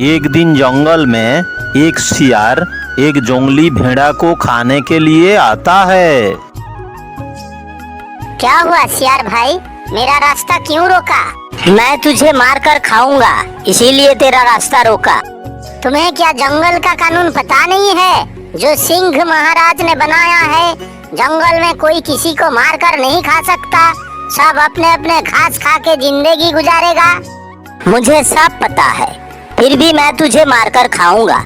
एक दिन जंगल में एक सियार एक जंगली भेड़ा को खाने के लिए आता है। क्या हुआ सियार भाई, मेरा रास्ता क्यों रोका? मैं तुझे मारकर खाऊंगा, इसीलिए तेरा रास्ता रोका। तुम्हें क्या जंगल का कानून पता नहीं है जो सिंह महाराज ने बनाया है? जंगल में कोई किसी को मारकर नहीं खा सकता, सब अपने अपने घास खा के जिंदगी गुजारेगा। मुझे सब पता है, फिर भी मैं तुझे मारकर खाऊंगा,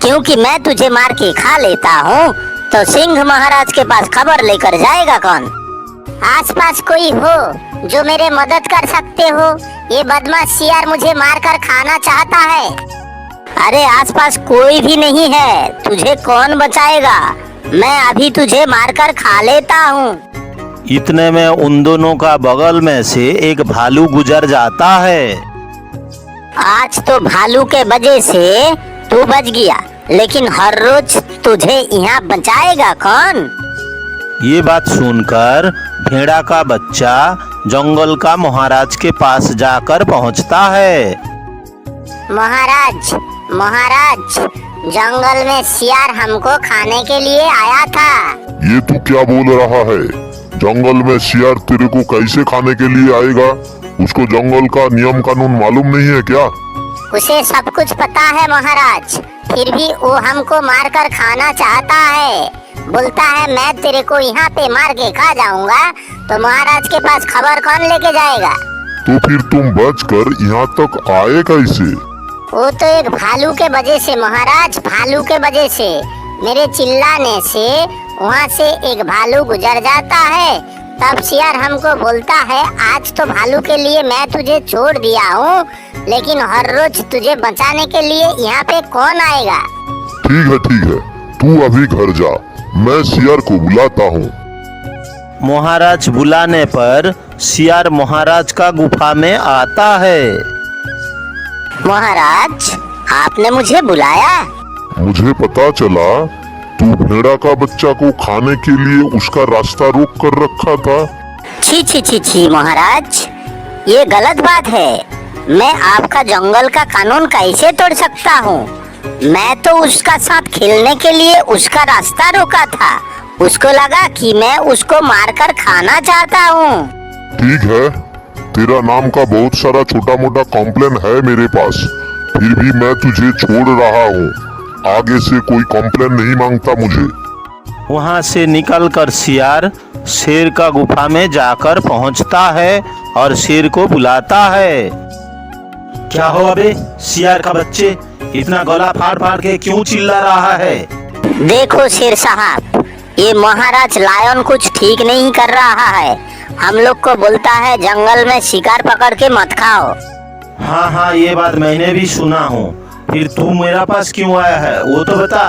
क्योंकि मैं तुझे मार के खा लेता हूँ तो सिंह महाराज के पास खबर लेकर जाएगा कौन? आसपास कोई हो जो मेरे मदद कर सकते हो? ये बदमाश सियार मुझे मारकर खाना चाहता है। अरे आसपास कोई भी नहीं है, तुझे कौन बचाएगा? मैं अभी तुझे मारकर खा लेता हूँ। इतने में उन दोनों का बगल में से एक भालू गुजर जाता है। आज तो भालू के वजह से तू बच गया, लेकिन हर रोज तुझे यहाँ बचाएगा कौन? ये बात सुनकर भेड़ा का बच्चा जंगल का महाराज के पास जाकर पहुंचता है। महाराज, महाराज, जंगल में सियार हमको खाने के लिए आया था। ये तू क्या बोल रहा है? जंगल में सियार तेरे को कैसे खाने के लिए आएगा? उसको जंगल का नियम कानून मालूम नहीं है क्या? उसे सब कुछ पता है महाराज, फिर भी वो हमको मारकर खाना चाहता है। बोलता है मैं तेरे को यहाँ पे मार के खा जाऊंगा, तो महाराज के पास खबर कौन लेके जाएगा? तो फिर तुम बचकर यहाँ तक आए कैसे? वो तो एक भालू के वजह से महाराज, भालू के वजह से। मेरे चिल्लाने से वहाँ से एक भालू गुजर जाता है, तब सियार हमको बोलता है आज तो भालू के लिए मैं तुझे छोड़ दिया हूँ, लेकिन हर रोज तुझे बचाने के लिए यहाँ पे कौन आएगा? ठीक है, तू अभी घर जा, मैं सियार को बुलाता हूँ। महाराज बुलाने पर सियार महाराज का गुफा में आता है। महाराज, आपने मुझे बुलाया? मुझे पता चला तू भेड़ा का बच्चा को खाने के लिए उसका रास्ता रोक कर रखा था। छी महाराज, ये गलत बात है। मैं आपका जंगल का कानून कैसे तोड़ सकता हूँ? मैं तो उसका साथ खेलने के लिए उसका रास्ता रोका था। उसको लगा कि मैं उसको मारकर खाना चाहता हूँ। ठीक है, तेरा नाम का बहुत सारा छोटा मोटा कॉम्प्लेन है मेरे पास, फिर भी मैं तुझे छोड़ रहा हूँ। आगे से कोई कॉम्प्लेन नहीं मांगता मुझे। वहाँ से निकलकर सियार शेर का गुफा में जाकर पहुँचता है और शेर को बुलाता है। क्या हो अबे सियार का बच्चे, इतना गला फाड़ फाड़ के क्यों चिल्ला रहा है? देखो शेर साहब, ये महाराज लायन कुछ ठीक नहीं कर रहा है। हम लोग को बोलता है जंगल में शिकार पकड़ के मत खाओ। हाँ, ये बात मैंने भी सुना हूँ। फिर तू मेरा पास क्यों आया है वो तो बता।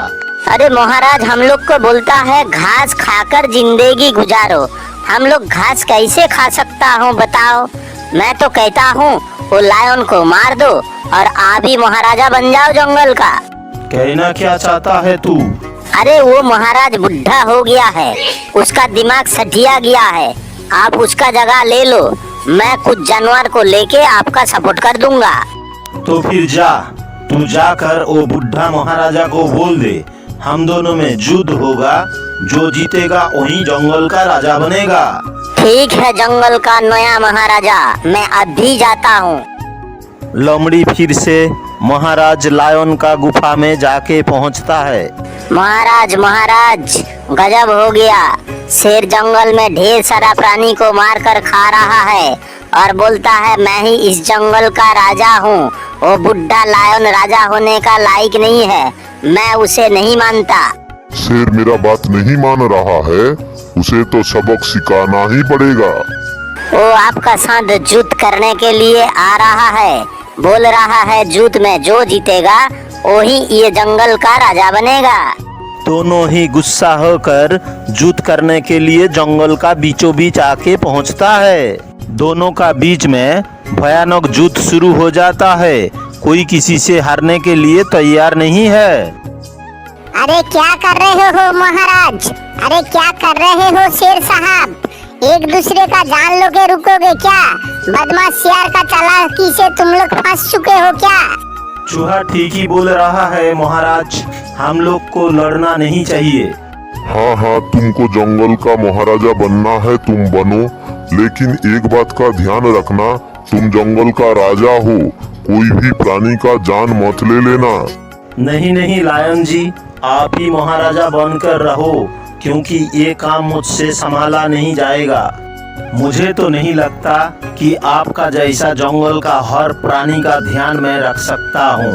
अरे महाराज हम लोग को बोलता है घास खाकर जिंदगी गुजारो। हम लोग घास कैसे खा सकता हूँ बताओ? मैं तो कहता हूँ वो लायन को मार दो और आप ही महाराजा बन जाओ जंगल का। कहना क्या चाहता है तू? अरे वो महाराज बुढ़ा हो गया है, उसका दिमाग सठिया गया है। आप उसका जगह ले लो, मैं कुछ जानवर को लेके आपका सपोर्ट कर दूंगा। तो फिर जा, तू जाकर वो बुढ़ा महाराजा को बोल दे हम दोनों में युद्ध होगा, जो जीतेगा वही जंगल का राजा बनेगा। ठीक है जंगल का नया महाराजा, मैं अभी जाता हूँ। लोमड़ी फिर से महाराज लायन का गुफा में जाके पहुंचता है। महाराज गजब हो गया, शेर जंगल में ढेर सारा प्राणी को मार कर खा रहा है और बोलता है मैं ही इस जंगल का राजा हूँ। वो बुढ़ा लायन राजा होने का लायक नहीं है, मैं उसे नहीं मानता। शेर मेरा बात नहीं मान रहा है, उसे तो सबक सिखाना ही पड़ेगा। वो आपका साथ युद्ध करने के लिए आ रहा है, बोल रहा है युद्ध में जो जीतेगा वही ये जंगल का राजा बनेगा। दोनों ही गुस्सा होकर युद्ध करने के लिए जंगल का बीचों बीच आके पहुंचता है। दोनों का बीच में भयानक युद्ध शुरू हो जाता है। कोई किसी से हारने के लिए तैयार नहीं है। अरे क्या कर रहे हो महाराज? अरे क्या कर रहे हो शेर साहब? एक दूसरे का जान लोगे रुकोगे क्या? बदमाश सियार का चालाकी से तुम लोग फंस चुके हो क्या? चूहा ठीक ही बोल रहा है महाराज, हम लोग को लड़ना नहीं चाहिए। हाँ हाँ, तुमको जंगल का महाराजा बनना है तुम बनो, लेकिन एक बात का ध्यान रखना, तुम जंगल का राजा हो, कोई भी प्राणी का जान मत ले लेना। नहीं नहीं लायन जी, आप ही महाराजा बनकर रहो, क्योंकि ये काम मुझसे संभाला नहीं जाएगा। मुझे तो नहीं लगता कि आपका जैसा जंगल का हर प्राणी का ध्यान मैं रख सकता हूँ।